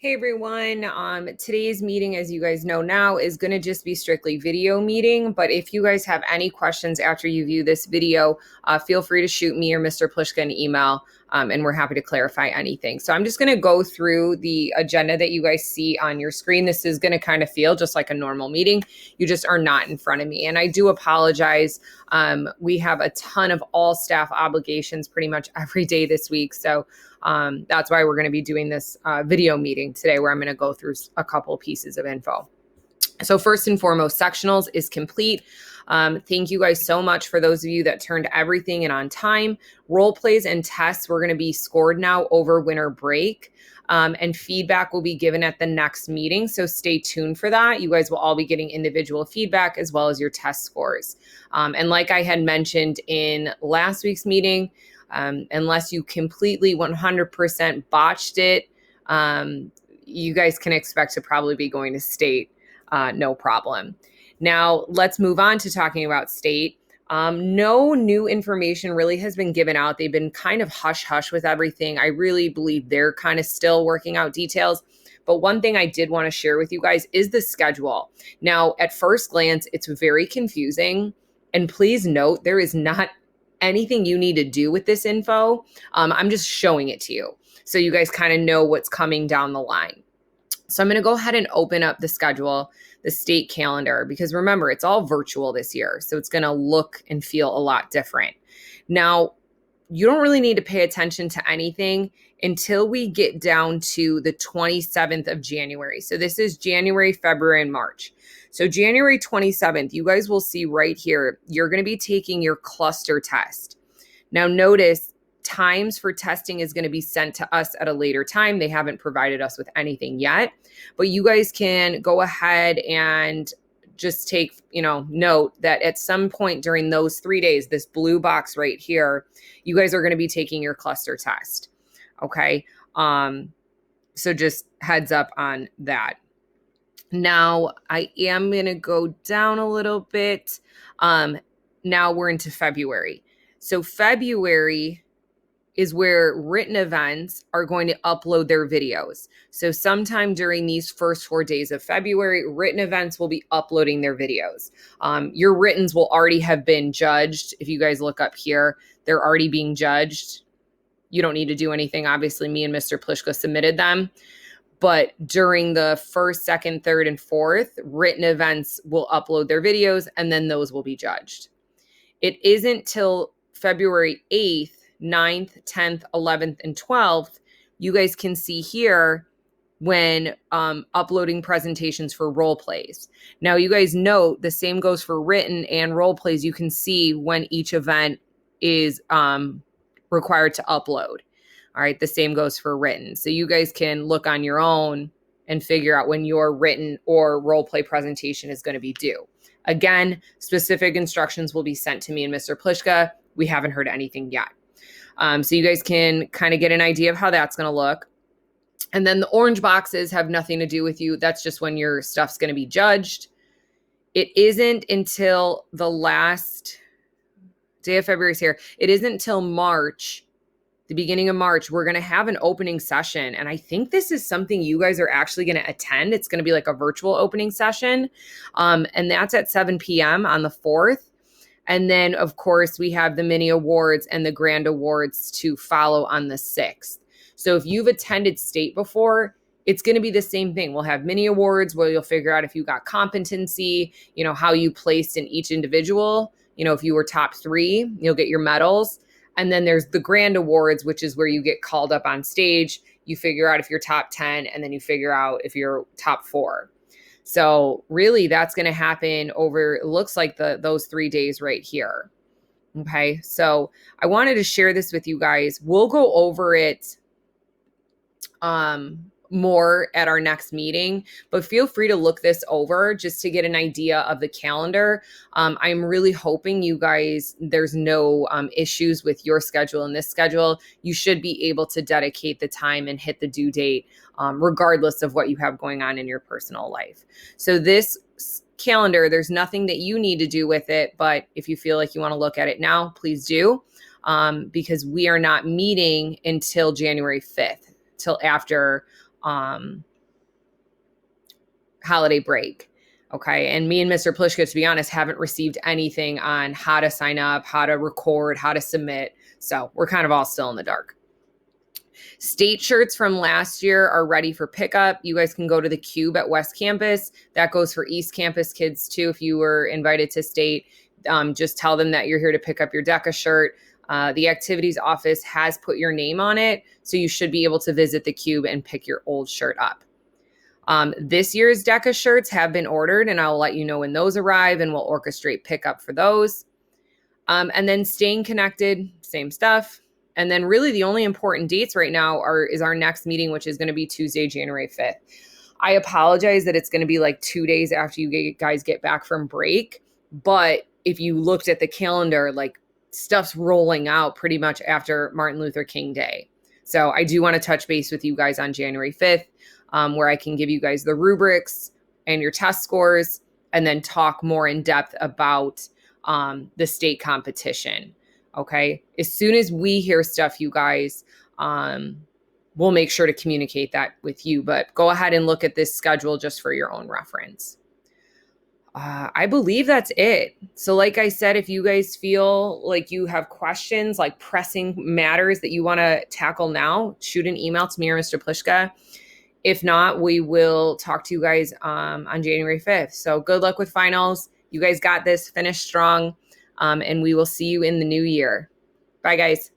Hey everyone, today's meeting, as you guys know now, is going to just be strictly video meeting. But if you guys have any questions after you view this video, feel free to shoot me or Mr. Pliszka an email, and we're happy to clarify anything. So I'm just going to go through the agenda that you guys see on your screen. This is going to kind of feel just like a normal meeting. You just are not in front of me. And I do apologize. We have a ton of all staff obligations pretty much every day this week. So that's why we're going to be doing this video meeting today, where I'm going to go through a couple pieces of info. So first and foremost, sectionals is complete. Thank you guys so much for those of you that turned everything in on time. Role plays and tests were going to be scored now over winter break. And feedback will be given at the next meeting. So stay tuned for that. You guys will all be getting individual feedback as well as your test scores. And like I had mentioned in last week's meeting, unless you completely 100% botched it, you guys can expect to probably be going to state, no problem. Now, let's move on to talking about state. No new information really has been given out. They've been kind of hush-hush with everything. I really believe they're kind of still working out details. But one thing I did want to share with you guys is the schedule. Now, at first glance, it's very confusing. And please note, there is not anything you need to do with this info. I'm just showing it to you so you guys kind of know what's coming down the line. So I'm going to go ahead and open up the schedule, the state calendar, because remember, it's all virtual this year. So it's going to look and feel a lot different. Now, you don't really need to pay attention to anything until we get down to the 27th of January. So this is January, February, and March. So January 27th, you guys will see right here, you're going to be taking your cluster test. Now notice times for testing is going to be sent to us at a later time. They haven't provided us with anything yet, but you guys can go ahead and just take, note that at some point during those 3 days, this blue box right here, you guys are going to be taking your cluster test. Okay. So just heads up on that. Now I am going to go down a little bit. Now we're into February. So February is where written events are going to upload their videos. So sometime during these first 4 days of February, written events will be uploading their videos. Your writtens will already have been judged. If you guys look up here, they're already being judged. You don't need to do anything. Obviously, me and Mr. Pliszka submitted them. But during the first, second, third, and fourth, written events will upload their videos, and then those will be judged. It isn't till February 8th, 9th, 10th, 11th, and 12th, you guys can see here when uploading presentations for role plays. Now, you guys note the same goes for written and role plays. You can see when each event is required to upload. All right, the same goes for written. So you guys can look on your own and figure out when your written or role play presentation is going to be due. Again, specific instructions will be sent to me and Mr. Pliszka. We haven't heard anything yet. So you guys can kind of get an idea of how that's going to look. And then the orange boxes have nothing to do with you. That's just when your stuff's going to be judged. It isn't until the last day of February is here. It isn't until March, the beginning of March, we're going to have an opening session. And I think this is something you guys are actually going to attend. It's going to be like a virtual opening session. And that's at 7 p.m. on the 4th. And then, of course, we have the mini awards and the grand awards to follow on the 6th. So if you've attended state before, it's going to be the same thing. We'll have mini awards where you'll figure out if you got competency, how you placed in each individual. If you were top 3, you'll get your medals. And then there's the grand awards, which is where you get called up on stage. You figure out if you're top 10, and then you figure out if you're top 4. So really that's going to happen over, it looks like those 3 days right here. Okay. So I wanted to share this with you guys. We'll go over it more at our next meeting, but feel free to look this over just to get an idea of the calendar. I'm really hoping you guys, there's no issues with your schedule and this schedule. You should be able to dedicate the time and hit the due date, regardless of what you have going on in your personal life. So this calendar, there's nothing that you need to do with it, but if you feel like you want to look at it now, please do, because we are not meeting until January 5th, till after holiday break. Okay. And me and Mr. Plishka, to be honest, haven't received anything on how to sign up, how to record, how to submit. So we're kind of all still in the dark. State shirts from last year are ready for pickup. You guys can go to the Cube at West Campus. That goes for East Campus kids too. If you were invited to state, just tell them that you're here to pick up your DECA shirt. The activities office has put your name on it, so you should be able to visit the Cube and pick your old shirt up. This year's DECA shirts have been ordered, and I'll let you know when those arrive, and we'll orchestrate pickup for those. And then staying connected, same stuff. And then really the only important dates right now is our next meeting, which is going to be Tuesday, January 5th. I apologize that it's going to be like 2 days after you guys get back from break. But if you looked at the calendar, like stuff's rolling out pretty much after Martin Luther King Day. So I do want to touch base with you guys on January 5th, where I can give you guys the rubrics and your test scores, and then talk more in depth about the state competition. Okay. As soon as we hear stuff, you guys, we'll make sure to communicate that with you, but go ahead and look at this schedule just for your own reference. I believe that's it. So like I said, if you guys feel like you have questions, like pressing matters that you want to tackle now, shoot an email to me or Mr. Plishka. If not, we will talk to you guys on January 5th. So good luck with finals. You guys got this. Finish strong. And we will see you in the new year. Bye, guys.